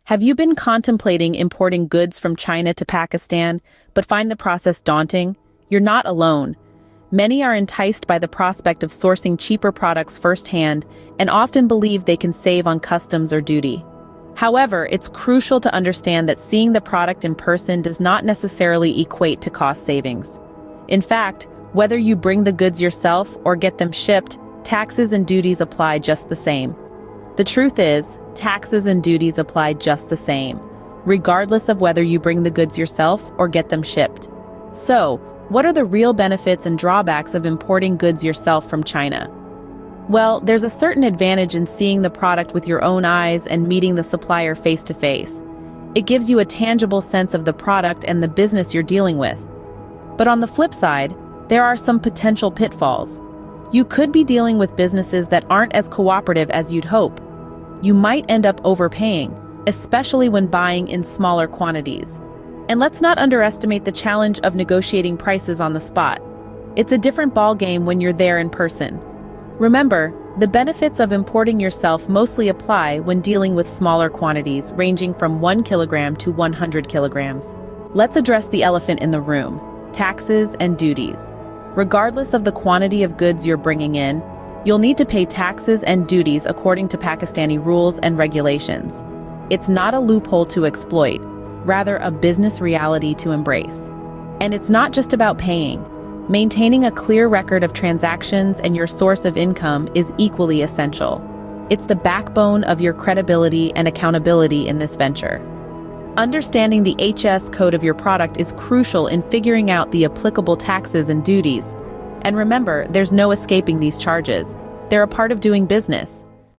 Have you been contemplating importing goods from China to Pakistan, but find the process daunting? You're not alone. Many are enticed by the prospect of sourcing cheaper products firsthand and often believe they can save on customs or duty. However, it's crucial to understand that seeing the product in person does not necessarily equate to cost savings. In fact, whether you bring the goods yourself or get them shipped, taxes and duties apply just the same. The truth is, taxes and duties apply just the same, regardless of whether you bring the goods yourself or get them shipped. So, what are the real benefits and drawbacks of importing goods yourself from China? Well, there's a certain advantage in seeing the product with your own eyes and meeting the supplier face to face. It gives you a tangible sense of the product and the business you're dealing with. But on the flip side, there are some potential pitfalls. You could be dealing with businesses that aren't as cooperative as you'd hope. You might end up overpaying, especially when buying in smaller quantities. And let's not underestimate the challenge of negotiating prices on the spot. It's a different ballgame when you're there in person. Remember, the benefits of importing yourself mostly apply when dealing with smaller quantities ranging from 1 kilogram to 100 kilograms. Let's address the elephant in the room: taxes and duties. Regardless of the quantity of goods you're bringing in, you'll need to pay taxes and duties according to Pakistani rules and regulations. It's not a loophole to exploit, rather a business reality to embrace. And it's not just about paying. Maintaining a clear record of transactions and your source of income is equally essential. It's the backbone of your credibility and accountability in this venture. Understanding the HS code of your product is crucial in figuring out the applicable taxes and duties. And remember, there's no escaping these charges. They're a part of doing business.